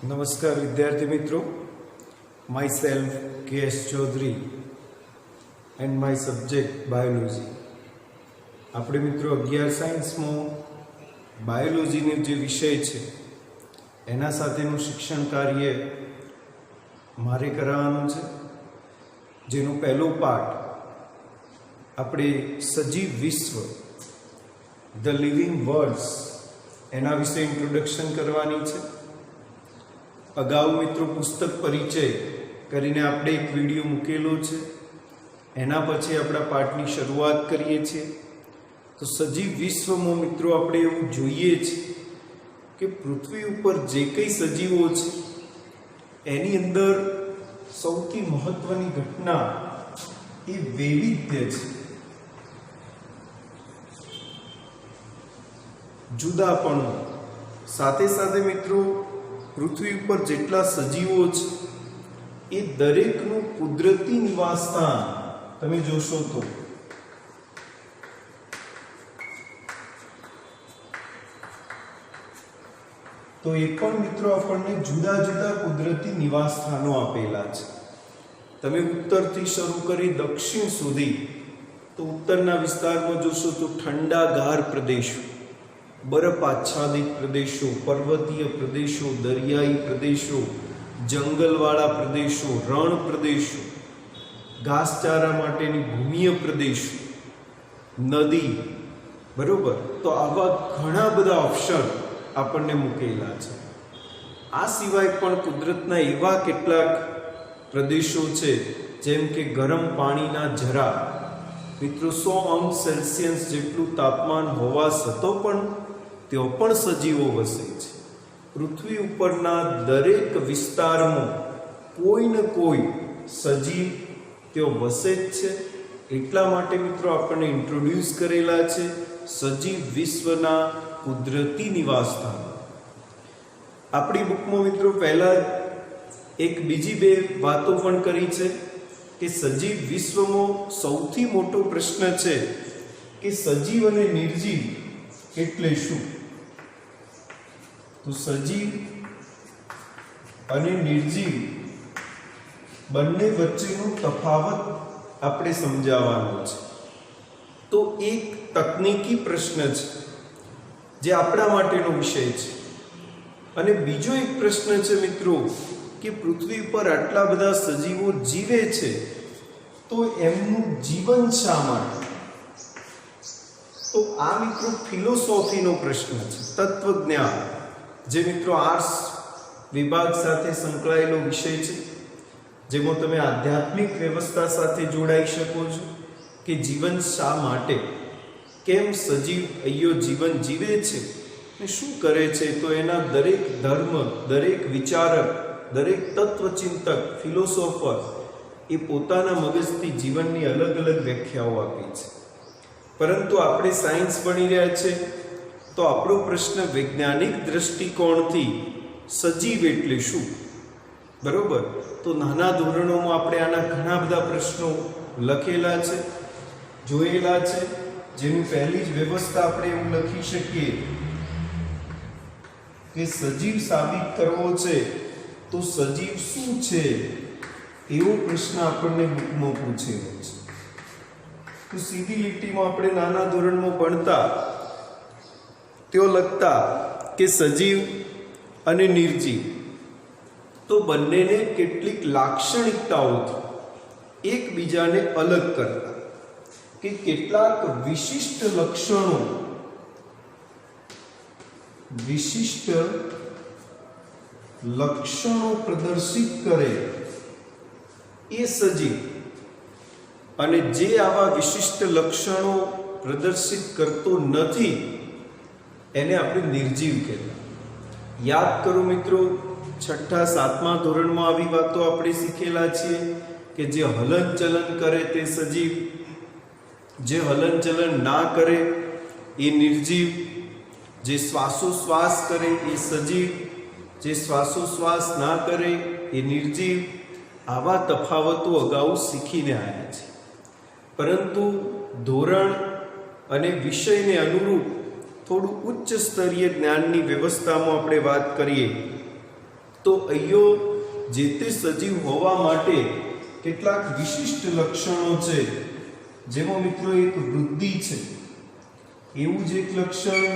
નમસ્કાર વિદ્યાર્થી મિત્રો, myself K S. Chaudhary and my subject biology. આપણે મિત્રો 11 સાયન્સમાં બાયોલોજીનો જે વિષય છે એના સાથેનું શિક્ષણ કાર્ય મારે કરાવવાનું છે, જેનો પહેલો પાઠ આપણે સજીવ વિશ્વ ધ લિવિંગ વર્લ્ડ્સ એના વિશે ઇન્ટ્રોડક્શન કરવાની છે. અગાઉ મિત્રો પુસ્તક પરિચય કરીને આપણે એક વિડીયો મૂકેલો છે, એના પછી આપણા પાઠની શરૂઆત કરીએ છીએ. તો સજીવ વિશ્વમાં મિત્રો આપણે એવું જોઈએ છીએ કે પૃથ્વી ઉપર જે કંઈ સજીવો છે એની અંદર સૌથી મહત્વની ઘટના એ વૈવિધ્ય છે, જુદાપણું. સાથે સાથે મિત્રો પૃથ્વી ઉપર જેટલા સજીવો છે એ દરેકનું કુદરતી નિવાસસ્થાન તમે જોશો તો એ પણ મિત્રો આપણને જુદા જુદા કુદરતી નિવાસસ્થાનો આપેલા છે. તમે ઉત્તરથી શરૂ કરી દક્ષિણ સુધી તો ઉત્તરના વિસ્તારમાં જોશો તો ઠંડાગાર પ્રદેશો, બરફ આચ્છાદિત પ્રદેશો, પર્વતીય પ્રદેશો, દરિયાઈ પ્રદેશો, જંગલવાળા પ્રદેશો, રણ પ્રદેશો, ઘાસચારા માટેની ભૂમિય પ્રદેશો, નદી, બરોબર. તો આવા ઘણા બધા ઓપ્શન આપણને મૂકેલા છે. આ સિવાય પણ કુદરતના એવા કેટલાક પ્રદેશો છે જેમ કે ગરમ પાણીના ઝરા. મિત્રો 100°C જેટલું તાપમાન હોવા છતાં પણ તેઓ પણ સજીવો વસે છે. પૃથ્વી ઉપરના દરેક વિસ્તારમાં કોઈ ને કોઈ સજીવ તેઓ વસે જ છે. એટલા માટે મિત્રો આપણને ઇન્ટ્રોડ્યુસ કરેલા છે સજીવ વિશ્વના કુદરતી નિવાસસ્થાન. આપણી બુકમાં મિત્રો પહેલા એક બીજી બે વાતો પણ કરી છે કે સજીવ વિશ્વમાં સૌથી મોટો પ્રશ્ન છે કે સજીવ અને નિર્જીવ એટલે શું. તો સજીવ અને નિર્જીવ બંને વચ્ચેનો તફાવત આપણે સમજાવવાનો છે. તો એક તકનીકી પ્રશ્ન છે જે આપણા માટેનો વિષય છે, અને બીજો એક પ્રશ્ન છે મિત્રો કે પૃથ્વી પર આટલા બધા સજીવો જીવે છે તો એમનું જીવન શા માટે. તો આ મિત્રો ફિલોસોફીનો પ્રશ્ન છે, તત્વજ્ઞાન, જે મિત્રો આર્ટ્સ વિભાગ સાથે સંકળાયેલો વિષય છે, જેમાં તમે આધ્યાત્મિક વ્યવસ્થા સાથે જોડાઈ શકો છો કે જીવન શા માટે, કેમ સજીવ અહીંયો જીવન જીવે છે ને શું કરે છે. તો એના દરેક ધર્મ, દરેક વિચારક, દરેક તત્વચિંતક, ફિલોસોફર એ પોતાના મગજથી જીવનની અલગ અલગ વ્યાખ્યાઓ આપી છે. પરંતુ આપણે સાયન્સ ભણી રહ્યા છે તો આપણો પ્રશ્ન વૈજ્ઞાનિક દ્રષ્ટિકોણથી સજીવ એટલે શું, બરોબર. તો નાના ધોરણોમાં આપણે આના ઘણા બધા પ્રશ્નો લખેલા છે, જોયેલા છે, જેની પહેલી જ વ્યવસ્થા આપણે એવું લખી શકીએ કે સજીવ સાબિત કરવો છે તો સજીવ શું છે, એવો પ્રશ્ન આપણને બુકમાં પૂછેલો છે. તો સીધી લીટીમાં આપણે નાના ધોરણમાં ભણતા તેઓ લખતા કે સજીવ અને નિર્જીવ તો બંનેને કેટલીક લાક્ષણિકતાઓથી એકબીજાને અલગ કરતા, કે કેટલાક વિશિષ્ટ લક્ષણો પ્રદર્શિત કરે એ સજીવ, અને જે આવા વિશિષ્ટ લક્ષણો પ્રદર્શિત કરતો નથી એને આપણે નિર્જીવ કહેતા. યાદ કરો મિત્રો, 6ઠા 7મા ધોરણમાં આવી વાતો આપણે શીખેલા છીએ કે જે હલનચલન કરે તે સજીવ, જે હલનચલન ના કરે એ નિર્જીવ, જે શ્વાસોશ્વાસ કરે એ સજીવ, જે શ્વાસોશ્વાસ ના કરે એ નિર્જીવ. આવા તફાવતો અગાઉ શીખીને આવ્યા છે. પરંતુ ધોરણ અને વિષયને અનુરૂપ થોડું ઉચ્ચ સ્તરીય જ્ઞાનની વ્યવસ્થામાં આપણે વાત કરીએ તો અહીંયો જે તે સજીવ હોવા માટે કેટલાક વિશિષ્ટ લક્ષણો છે, જેમાં મિત્રો એક વૃદ્ધિ છે. એવું જ એક લક્ષણ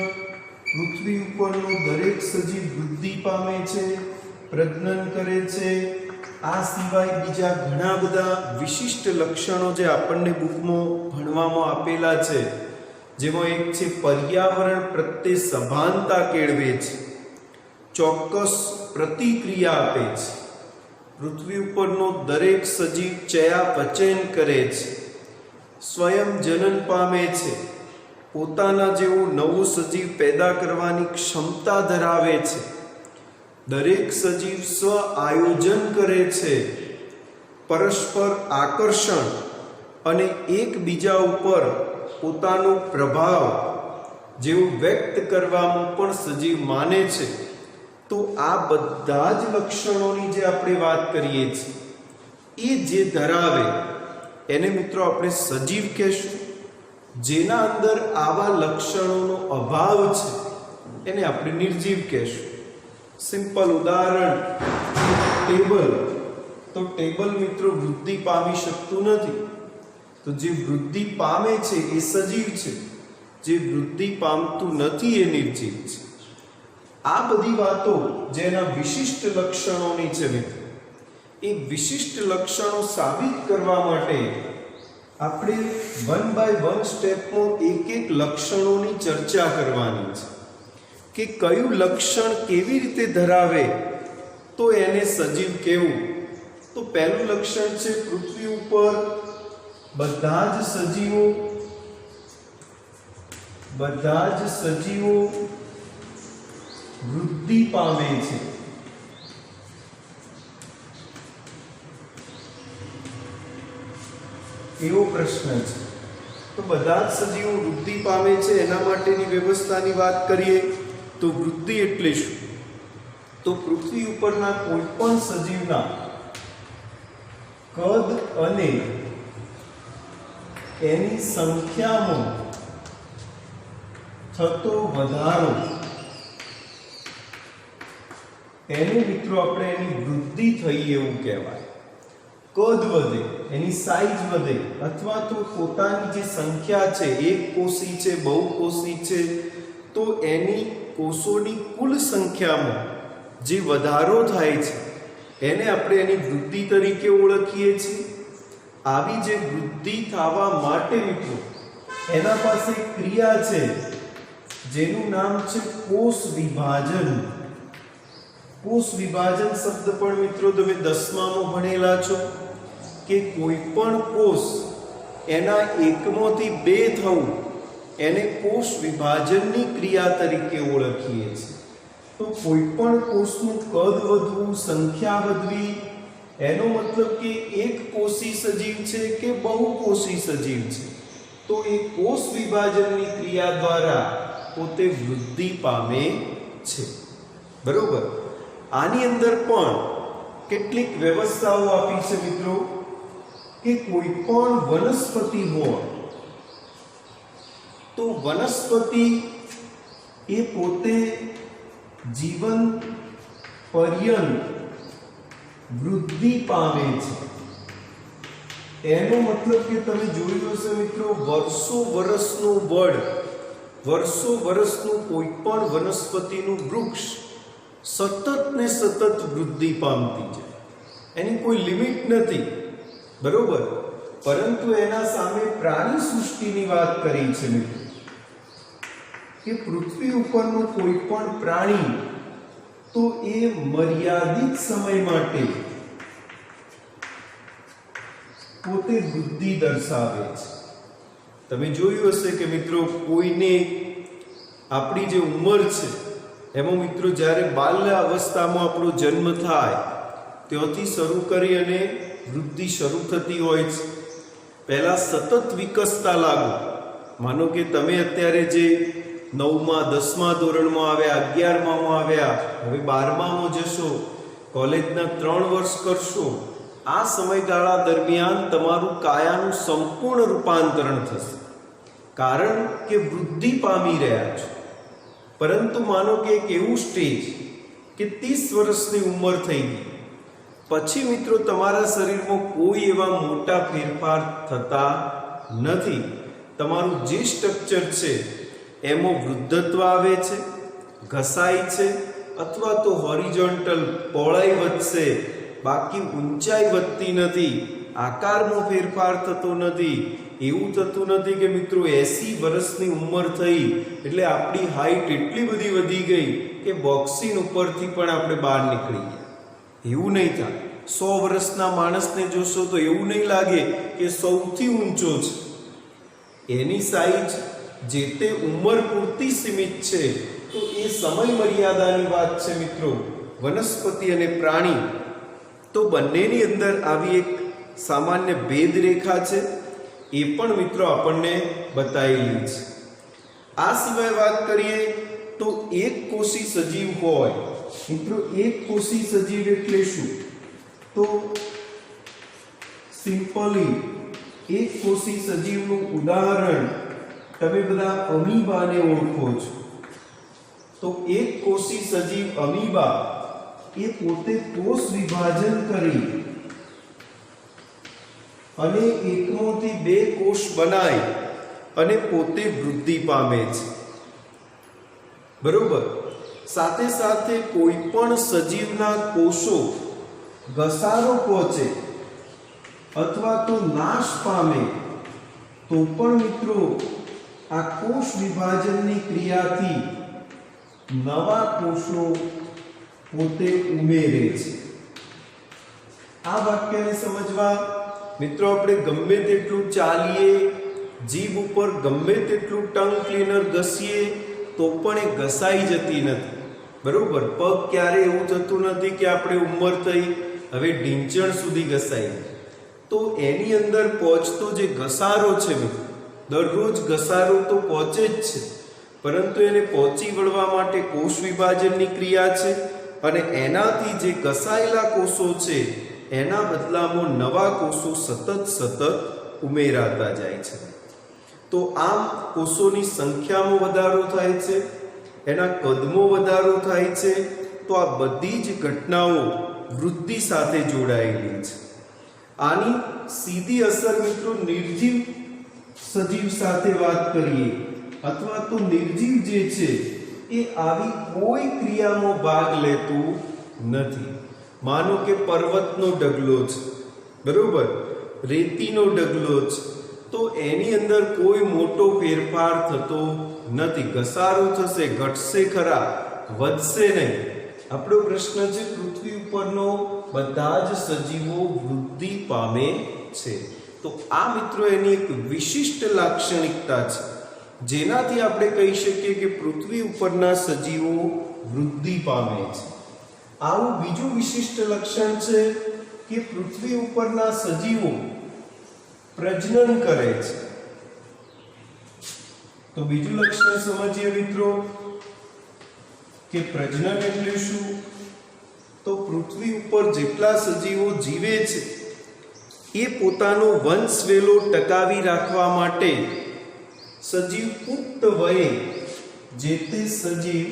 પૃથ્વી ઉપરનો દરેક સજીવ વૃદ્ધિ પામે છે, પ્રજનન કરે છે. આ સિવાય બીજા ઘણા બધા વિશિષ્ટ લક્ષણો જે આપણને બુકમાં ભણવામાં આપેલા છે, જેમાં એક છે પર્યાવરણ પ્રત્યે સભાનતા કેળવે છે, ચોક્કસ પ્રતિક્રિયા આપે છે. પૃથ્વી ઉપરનો દરેક સજીવ ચયાપચય કરે છે, સ્વયં જનન પામે છે, પોતાના જેવું નવું સજીવ પેદા કરવાની ક્ષમતા ધરાવે છે. દરેક સજીવ સ્વ આયોજન કરે છે, પરસ્પર આકર્ષણ અને એકબીજા ઉપર પોતાનો પ્રભાવ જેવું વ્યક્ત કરવામાં પણ સજીવ માને છે. તો આ બધા જ લક્ષણોની જે આપણે વાત કરીએ છીએ, એ જે ધરાવે એને મિત્રો આપણે સજીવ કહેશું. જેના અંદર આવા લક્ષણોનો અભાવ છે એને આપણે નિર્જીવ કહેશું. સિમ્પલ ઉદાહરણ, ટેબલ. તો ટેબલ મિત્રો વૃદ્ધિ પામી શકતું નથી, તો જે વૃદ્ધિ પામે છે એ સજીવ છે, જે વૃદ્ધિ પામતું નથી એ નિર્જીવ છે. આ બધી વાતો જેના વિશિષ્ટ લક્ષણોની છે મિત્રો, એ વિશિષ્ટ લક્ષણો સાબિત કરવા માટે આપણે 1 by 1 સ્ટેપમાં એક લક્ષણોની ચર્ચા કરવાની છે કે કયું લક્ષણ કેવી રીતે ધરાવે તો એને સજીવ કહેવું. તો પહેલું લક્ષણ છે પૃથ્વી ઉપર બધા જ સજીવો વૃદ્ધિ પામે છે. એવો પ્રશ્ન છે. તો બધા જ સજીવો વૃદ્ધિ પામે છે, એના માટેની વ્યવસ્થાની વાત કરીએ તો વૃદ્ધિ એટલે શું? તો પૃથ્વી ઉપરના કોઈ પણ સજીવના કદ અને એની સંખ્યામાં થતો વધારો, એને મિત્રો આપણે એની વૃદ્ધિ થઈ એવું કહેવાય. કદ વધે, એની સાઈઝ વધે, અથવા તો પોતાની જે સંખ્યા છે, એક કોષી છે, બહુકોષી છે, તો એની કોષોની કુલ સંખ્યામાં જે વધારો થાય છે એને આપણે એની વૃદ્ધિ તરીકે ઓળખીએ છીએ. આવી જે વૃદ્ધિ થવા માટે મિત્રો એના પાસે ક્રિયા છે જેનું નામ છે કોષ વિભાજન. કોષ વિભાજન શબ્દ પણ મિત્રો તમે 10મામાં ભણેલા છો કે કોઈ પણ કોષ એના એકમાંથી 2 થવું એને કોષ વિભાજનની ક્રિયા તરીકે ઓળખીએ છીએ. તો કોઈ પણ કોષનું કદ વધવું, સંખ્યા વધવી, એનો મતલબ કે એક કોષી સજીવ છે કે બહુકોષી સજીવ છે, તો એ કોષ વિભાજનની ક્રિયા દ્વારા પોતે વૃદ્ધિ પામે છે. બરોબર. આની અંદર પણ કેટલીક વ્યવસ્થાઓ આપી છે મિત્રો કે કોઈ પણ વનસ્પતિ હોય તો વનસ્પતિ એ પોતે જીવન પર્યંત વૃદ્ધિ પામે છે. એનો મતલબ કે તમે જોયું હશે મિત્રો, વર્ષો વર્ષનું કોઈ પણ વનસ્પતિનું વૃક્ષ સતત ને સતત વૃદ્ધિ પામતી છે, એની કોઈ લિમિટ નથી. બરોબર. પરંતુ એના સામે પ્રાણી સૃષ્ટિની વાત કરી છે મિત્રો કે પૃથ્વી ઉપરનું કોઈ પણ પ્રાણી તો એ મર્યાદિત સમય માટે પોતે વૃદ્ધિ દર્શાવે છે. તમે જોયું હશે કે મિત્રો કોઈને આપણી જે ઉંમર છે એમાં મિત્રો જ્યારે બાલ્ય અવસ્થામાં આપણો જન્મ થાય ત્યાંથી શરૂ કરી અને વૃદ્ધિ શરૂ થતી હોય છે. પહેલા સતત વિકસતા લાગો. માનો કે તમે અત્યારે જે 9મા 10મા ધોરણમાં આવ્યા, 11મામાં આવ્યા, હવે 12મામાં જશો, કોલેજના 3 વર્ષ કરશો, આ સમયગાળા દરમિયાન તમારું કાયાનું સંપૂર્ણ રૂપાંતરણ થશે, કારણ કે વૃદ્ધિ પામી રહ્યા છો. પરંતુ માનો કે એક એવું સ્ટેજ કે 30 વર્ષની ઉંમર થઈ ગઈ પછી મિત્રો તમારા શરીરમાં કોઈ એવા મોટા ફેરફાર થતા નથી. તમારું જે સ્ટ્રક્ચર છે એમાં વૃદ્ધત્વ આવે છે, ઘસાય છે, અથવા તો હોરિઝોન્ટલ પહોળાઈ વધશે, બાકી ઊંચાઈ વધતી નથી, આકારમાં ફેરફાર થતો નથી. એવું થતું નથી કે મિત્રો 80 વર્ષની ઉંમર થઈ એટલે આપણી હાઈટ એટલી બધી વધી ગઈ કે બોક્સિંગ ઉપરથી પણ આપણે બહાર નીકળી ગયા. એવું નહીં થાય. 100 વર્ષના માણસને જોશો તો એવું નહીં લાગે કે સૌથી ઊંચો છે. એની સાઈઝ જે તે ઉંમર પૂરતી સીમિત છે. તો એ સમય મર્યાદાની વાત છે મિત્રો. વનસ્પતિ અને પ્રાણી તો બંનેની અંદર આવી એક સામાન્ય ભેદ રેખા છે, એ પણ મિત્રો આપણને બતાવેલી છે. આ સિવાય વાત કરીએ તો એક કોષી સજીવ હોય મિત્રો. એક કોષી સજીવ એટલે શું? તો સિમ્પલી એક કોષી સજીવનું ઉદાહરણ તમે બધા અમીબાને ઓળખો છો. તો એક કોષી સજીવ અમીબા એ પોતે કોષ વિભાજન કરી અને એકમાંથી 2 કોષ બનાય અને પોતે વૃદ્ધિ પામે છે. બરોબર. સાથે સાથે કોઈ પણ સજીવના કોષો ઘસારો પહોંચે અથવા તો નાશ પામે તો પણ મિત્રો આ કોષ વિભાજનની ક્રિયાથી નવા કોષો પોતે ઉમેરે છે. આ વાક્યને સમજવા મિત્રો આપણે ગમે તેટલું ચાલીએ, જીભ ઉપર ગમે તેટલું ટંગ ક્લીનર ઘસીએ તો પણ એ ઘસાઈ જતી નથી. બરોબર. પગ ક્યારે એવું થતું નથી કે આપણે ઉંમર થઈ હવે ઢીંચણ સુધી ઘસાઈ. તો એની અંદર પહોંચતો જે ઘસારો છે મિત્રો, દરરોજ ઘસારો તો પહોંચે જ છે, પરંતુ એને પહોંચી વળવા માટે કોષ વિભાજનની ક્રિયા છે અને એનાથી જે ઘસાયેલા કોષો છે એના બદલામાં નવા કોષો સતત ઉમેરાતા જાય છે. તો આમ કોષોની સંખ્યામાં વધારો થાય છે, એના કદમાં વધારો થાય છે. તો આ બધી જ ઘટનાઓ વૃદ્ધિ સાથે જોડાયેલી છે. આની સીધી અસર મિત્રો નિર્જીવ સજીવ સાથે વાત કરીએ અથવા તો નિર્જીવ જે છે એ આવી કોઈ ક્રિયામાં ભાગ લેતું નથી. માનો કે પર્વતનો ઢગલો છે, બરોબર, રેતીનો ઢગલો છે, તો એની અંદર કોઈ મોટો ફેરફાર થતો નથી. ઘસારો થશે, ઘટશે ખરા, વધશે નહીં. આપણો પ્રશ્ન છે પૃથ્વી ઉપરનો બધા જ સજીવો વૃદ્ધિ પામે છે. તો આ મિત્રો એની એક વિશિષ્ટ લાક્ષણિકતા છે જેનાથી આપણે કહી શકીએ કે પૃથ્વી ઉપરના સજીવો વૃદ્ધિ પામે છે. આવું બીજું વિશિષ્ટ લક્ષણ છે કે પૃથ્વી ઉપરના સજીવો પ્રજનન કરે છે. તો બીજું લક્ષણ સમજીએ મિત્રો કે પ્રજનન એટલે શું? તો પૃથ્વી ઉપર જેટલા સજીવો જીવે છે એ પોતાનો વંશવેલો ટકાવી રાખવા માટે સજીવ પુખ્ત વયે, જે તે સજીવ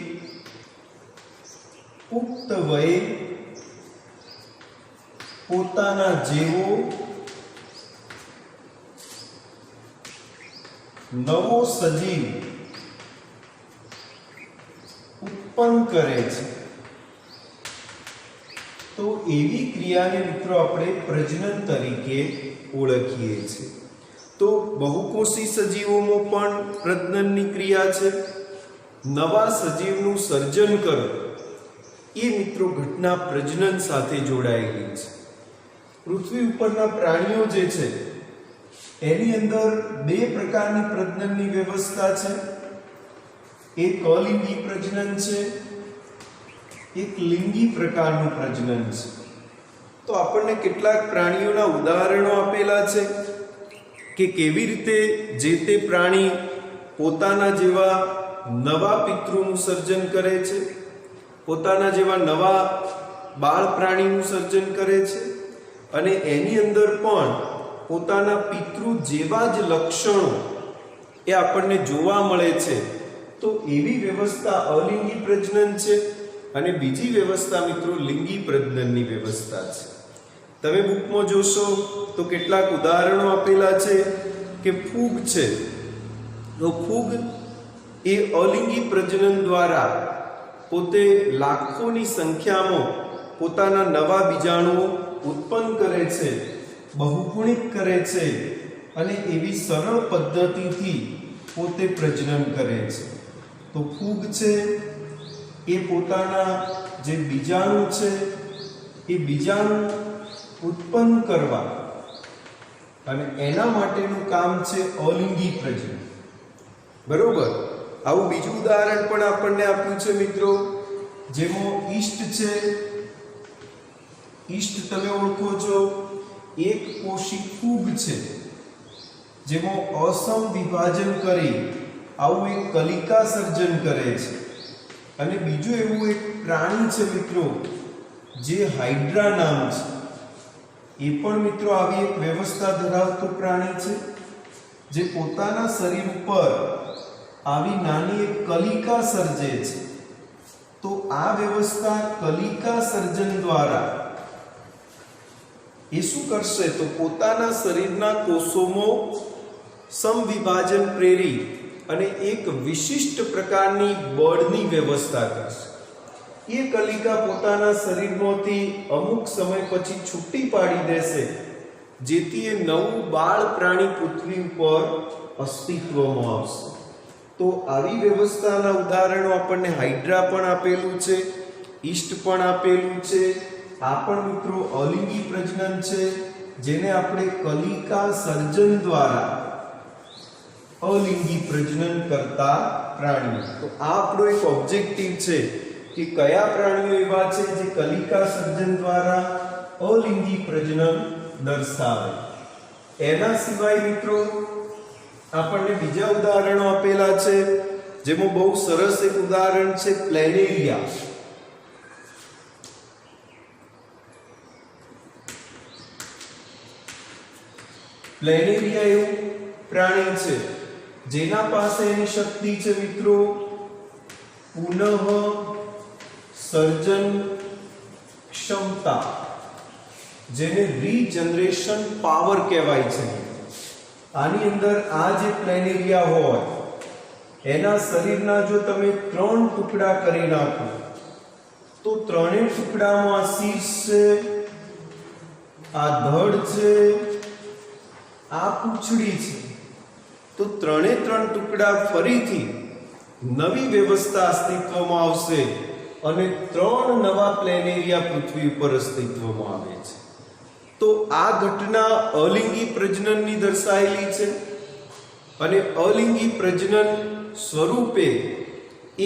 પુખ્ત વયે પોતાના જેવો નવો સજીવ ઉત્પન્ન કરે છે. તો એવી ક્રિયાને મિત્રો આપણે પ્રજનન તરીકે ઓળખીએ છીએ. તો બહુકોષી સજીવોમાં પણ પ્રજનનની ક્રિયા છે. નવા સજીવનું સર્જન કરવું એ મિત્રો ઘટના પ્રજનન સાથે જોડાયેલી છે. પૃથ્વી ઉપરના પ્રાણીઓ જે છે એની અંદર 2 પ્રકારની પ્રજનનની વ્યવસ્થા છે. એક અલિંગી પ્રજનન છે, એક લિંગી પ્રકારનું પ્રજનન છે. તો આપણને કેટલાક પ્રાણીઓના ઉદાહરણો આપેલા છે કે કેવી રીતે જે તે પ્રાણી પોતાના જેવા નવા પિતૃનું સર્જન કરે છે, પોતાના જેવા નવા બાળ પ્રાણીનું સર્જન કરે છે અને એની અંદર પણ પોતાના પિતૃ જેવા જ લક્ષણો એ આપણને જોવા મળે છે. તો એવી વ્યવસ્થા અલિંગી પ્રજનન છે. અને બીજી વ્યવસ્થા મિત્રો લિંગી પ્રજનનની વ્યવસ્થા છે. તમે બુકમાં જોશો તો કેટલાક ઉદાહરણો આપેલા છે કે ફૂગ છે, તો ફૂગ એ અલિંગી પ્રજનન દ્વારા પોતે લાખોની સંખ્યામાં પોતાના નવા બીજાણુઓ ઉત્પન્ન કરે છે, બહુગુણિત કરે છે અને એવી સરળ પદ્ધતિથી પોતે પ્રજનન કરે છે. તો ફૂગ છે એ પોતાના જે બીજાણુ છે એ બીજાણુ ઉત્પન્ન કરવા અને એના માટેનું કામ છે અલિંગી પ્રજનન. બરોબર. આવું બીજું ઉદાહરણ પણ આપણને આપ્યું છે મિત્રો, જેમાં ઈષ્ટ છે. ઈષ્ટ તમે ઓળખો છો, એક કોષી ફૂગ છે જેમાં અસમ વિભાજન કરી આવું એક કલિકા સર્જન કરે છે. અને બીજું એવું એક પ્રાણી છે મિત્રો જે હાઇડ્રા નામ છે. એ પણ મિત્રો આવી એક વ્યવસ્થા ધરાવતું પ્રાણી છે જે પોતાના શરીર ઉપર આવી નાની એક કલિકા સર્જે છે. તો આ વ્યવસ્થા કલિકા સર્જન દ્વારા એ શું કરશે, તો પોતાના શરીરના કોષોમાં સમવિભાજન પ્રેરી અને એક વિશિષ્ટ પ્રકારની બળની વ્યવસ્થા કરશે. એ કલિકા પોતાના શરીરમાંથી અમુક સમય પછી છૂટી પાડી દેશે, જેથી એ નવું બાળ પ્રાણી પૃથ્વી ઉપર અસ્તિત્વમાં આવશે. તો આવી વ્યવસ્થાના ઉદાહરણો આપણને હાઇડ્રા પણ આપેલું છે, ઈષ્ટ પણ આપેલું છે. આ પણ મિત્રો અલિંગી પ્રજનન છે, જેને આપણે કલિકા સર્જન દ્વારા અલિંગી પ્રજનન કરતા પ્રાણીઓ. તો આ આપણો એક ઓબ્જેક્ટિવ છે કે કયા પ્રાણીઓ એવા છે જે કલિકા સર્જન દ્વારા અલિંગી પ્રજનન દર્શાવે. એના સિવાય મિત્રો આપણને બીજા ઉદાહરણો આપેલા છે, જેમાં બહુ સરસ એક ઉદાહરણ છે પ્લેનેરિયા. પ્લેનેરિયા એવું પ્રાણી છે જેના પાસે એની શક્તિ છે મિત્રો પુનઃ સર્જન ક્ષમતા, જેને રીજનરેશન પાવર કહેવાય છે. આની અંદર આ જે પ્લેનેરિયા હોય એના શરીરના જો તમે 3 ટુકડા કરી નાખો તો ત્રણેય ટુકડામાં શીર્ષ છે, આ ધડ છે, આ પૂંછડી છે. તો 3 ટુકડા ફરીથી નવી વ્યવસ્થા અસ્તિત્વમાં આવશે અને 3 નવા પ્લેનેરિયા પૃથ્વી ઉપર અસ્તિત્વમાં આવે છે. તો આ ઘટના અલિંગી પ્રજનનની દર્શાવેલી છે અને અલિંગી પ્રજનન સ્વરૂપે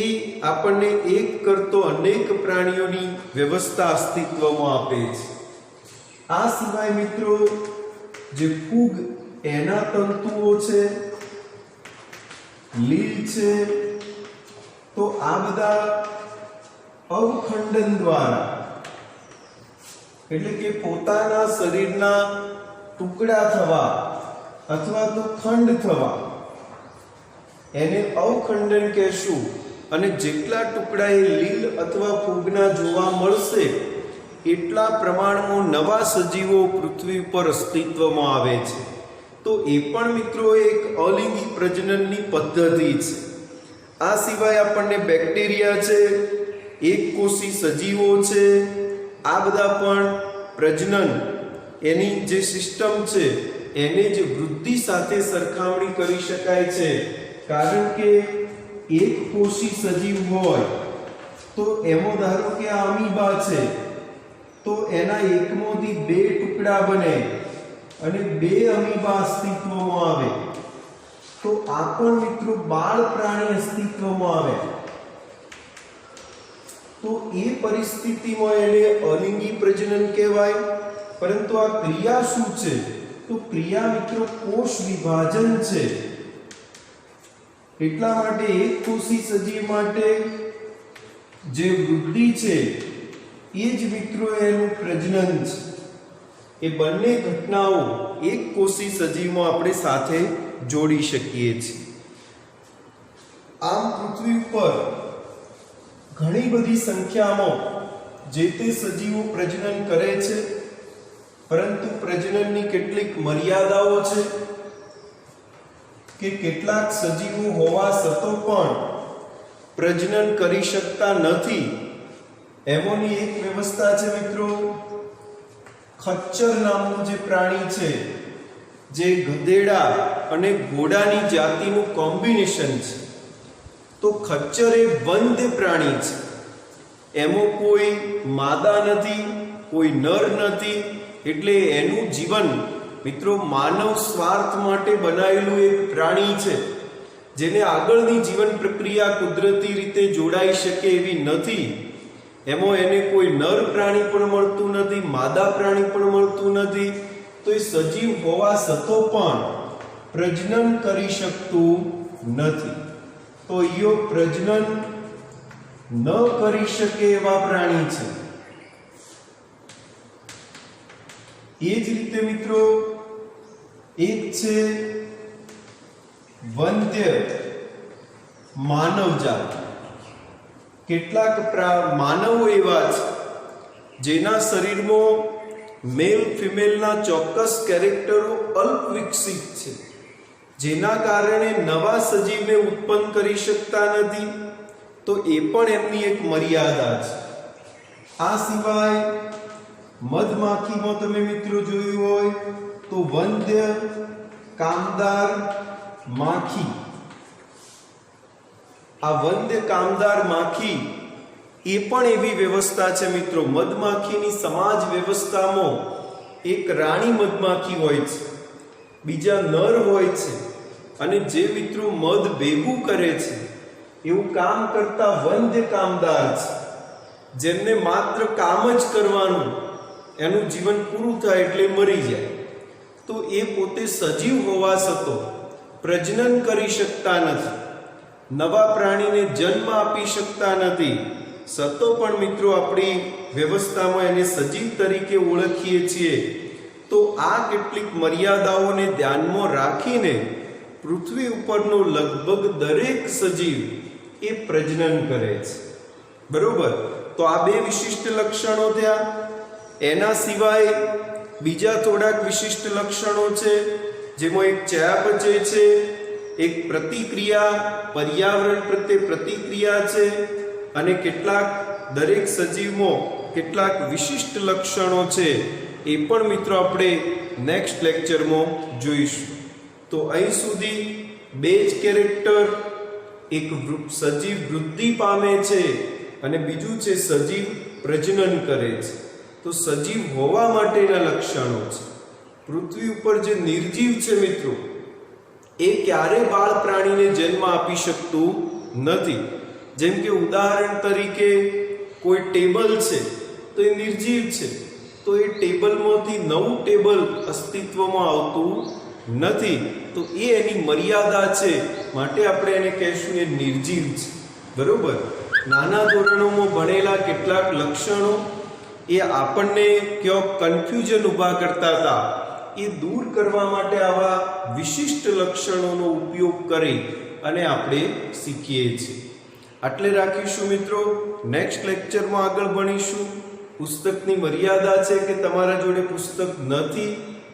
એ આપણને એક કરતો અનેક પ્રાણીઓની વ્યવસ્થા અસ્તિત્વમાં આપે છે. આ સિવાય મિત્રો જે ફૂગ એના તંતુઓ છે, લીલ છે, તો આ બધા અવખંડન દ્વારા એટલે કે પોતાના શરીરના ટુકડા થવા અથવા તો ખંડ થવા એને અવખંડન કહેશું. અને જેટલા ટુકડા એ લીલ અથવા ફૂગના જોવા મળશે એટલા પ્રમાણમાં નવા સજીવો પૃથ્વી પર અસ્તિત્વમાં આવે છે. તો એ પણ મિત્રો એક અલિંગી પ્રજનનની પદ્ધતિ છે. આ સિવાય આપણને બેક્ટેરિયા છે, એક કોષી સજીવો છે, આ બધા પણ પ્રજનન એની જે સિસ્ટમ છે એને જ વૃદ્ધિ સાથે સરખામણી કરી શકાય છે. કારણ કે એક કોષી સજીવ હોય તો એમાં ધારો કે આ અમીબા છે તો એના એકમાંથી 2 ટુકડા બને અને 2 અમીબા અસ્તિત્વમાં આવે. તો આ પણ મિત્રો બાળ પ્રાણી અસ્તિત્વમાં આવે. તો એ પરિસ્થિતિમાં એને અલિંગી પ્રજનન કહેવાય. પરંતુ આ ક્રિયા શું છે? તો ક્રિયા મિત્રો કોષ વિભાજન છે. એટલા માટે એક કોષી સજીવ માટે જે વૃદ્ધિ છે એ જ મિત્રો એનું પ્રજનન છે. એ બંને ઘટનાઓ એક કોષી સજીવમાં આપણે સાથે જોડી શકીએ છીએ. આમ પૃથ્વી ઉપર ઘણી બધી સંખ્યામાં જે તે સજીવો પ્રજનન કરે છે, પરંતુ પ્રજનનની કેટલીક મર્યાદાઓ છે કે કેટલાક સજીવો હોવા છતાં પણ પ્રજનન કરી શકતા નથી. એમોની એક વ્યવસ્થા છે મિત્રો, ખચ્ચર નામનું જે પ્રાણી છે, જે ગધેડા અને ઘોડાની જાતિનું કોમ્બિનેશન છે. તો ખચ્ચર એ વંધ્ય પ્રાણી છે. એમાં કોઈ માદા નથી, કોઈ નર નથી, એટલે એનું જીવન મિત્રો માનવ સ્વાર્થ માટે બનાવેલું એક પ્રાણી છે, જેને આગળની જીવન પ્રક્રિયા કુદરતી રીતે જોડાઈ શકે એવી નથી. એમાં એને કોઈ નર પ્રાણી પણ મળતું નથી, માદા પ્રાણી પણ મળતું નથી. તો એ સજીવ હોવા છતાં પણ પ્રજનન કરી શકતું નથી. તો યો પ્રજનન ન કરી શકે એવા પ્રાણી છે. એ જ રીતે મિત્રો એક છે વંધ્ય માનવજાત. કેટલાક માનવો એવા છે જેના શરીરમાં મેલ ફિમેલના ચોક્કસ કેરેક્ટરો અલ્પ વિકસિત છે, જેના કારણે નવા સજીવને ઉત્પન્ન કરી શકતા નથી. તો એ પણ એમની એક મર્યાદા છે. આ સિવાય મધમાખીમાં તમે મિત્રો જોયું હોય તો વંધ્ય કામદાર માખી. આ વંધ્ય કામદાર માખી એ પણ એવી વ્યવસ્થા છે મિત્રો. મધમાખીની સમાજ વ્યવસ્થામાં એક રાણી મધમાખી હોય છે, બીજા નર હોય છે, અને જે મિત્રો મધ ભેગું કરે છે એવું કામ કરતા વંધ્ય કામદાર છે, જેમને માત્ર કામ જ કરવાનું, એનું જીવન પૂરું થાય એટલે મરી જાય. તો એ પોતે સજીવ હોવા છતાં પ્રજનન કરી શકતા નથી, નવા પ્રાણીને જન્મ આપી શકતા નથી. છતાં પણ મિત્રો આપણી વ્યવસ્થામાં એને સજીવ તરીકે ઓળખીએ છીએ. તો આ કેટલીક મર્યાદાઓને ધ્યાનમાં રાખીને પૃથ્વી ઉપરનો લગભગ દરેક સજીવ એ પ્રજનન કરે છે. બરોબર? તો આ બે વિશિષ્ટ લક્ષણો થયા. એના સિવાય બીજા થોડાક વિશિષ્ટ લક્ષણો છે, જેમાં એક ચયાપચય છે, એક પ્રતિક્રિયા, પર્યાવરણ પ્રત્યે પ્રતિક્રિયા છે, અને કેટલાક દરેક સજીવમાં કેટલાક વિશિષ્ટ લક્ષણો છે. એ પણ મિત્રો આપણે નેક્સ્ટ લેક્ચરમાં જોઈશું. તો અહીં સુધી બે જ કેરેક્ટર, એક સજીવ વૃદ્ધિ પામે છે અને બીજું છે સજીવ પ્રજનન કરે છે. તો સજીવ હોવા માટેના લક્ષણો છે. પૃથ્વી ઉપર જે નિર્જીવ છે મિત્રો, એ ક્યારે બાળ પ્રાણીને જન્મ આપી શકતું નથી. જેમ કે ઉદાહરણ તરીકે કોઈ ટેબલ છે તો એ નિર્જીવ છે, તો એ ટેબલમાંથી નવું ટેબલ અસ્તિત્વમાં આવતું નથી. તો એ એની મર્યાદા છે, માટે આપણે એને કહેશું એ નિર્જીવ છે. બરોબર? નાના ધોરણોમાં ભણેલા કેટલાક લક્ષણો એ આપણને ક્યાંક કન્ફ્યુઝન ઊભા કરતા હતા, એ દૂર કરવા માટે આવા વિશિષ્ટ લક્ષણોનો ઉપયોગ કરી અને આપણે શીખીએ છીએ. આટલે રાખીશું મિત્રો. નેક્સ્ટ લેક્ચરમાં આગળ ભણીશું. પુસ્તકની મર્યાદા છે કે તમારા જોડે પુસ્તક નથી,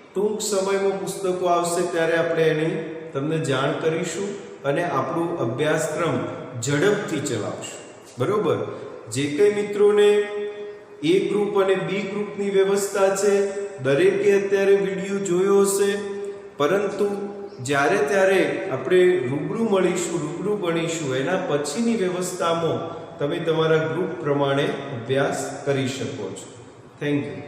ટૂંક સમયમાં પુસ્તકો આવશે ત્યારે આપણે એની તમને જાણ કરીશું અને આપણો અભ્યાસક્રમ ઝડપથી ચલાવશું. બરોબર? જે કંઈ મિત્રોને એ ગ્રુપ અને બી ગ્રુપની વ્યવસ્થા છે, દરેકે અત્યારે વિડીયો જોયો હશે, પરંતુ જ્યારે ત્યારે આપણે રૂબરૂ મળીશું, રૂબરૂ ભણીશું, એના પછીની વ્યવસ્થામાં તમે તમારા ગ્રુપ પ્રમાણે અભ્યાસ કરી શકો છો. Thank you.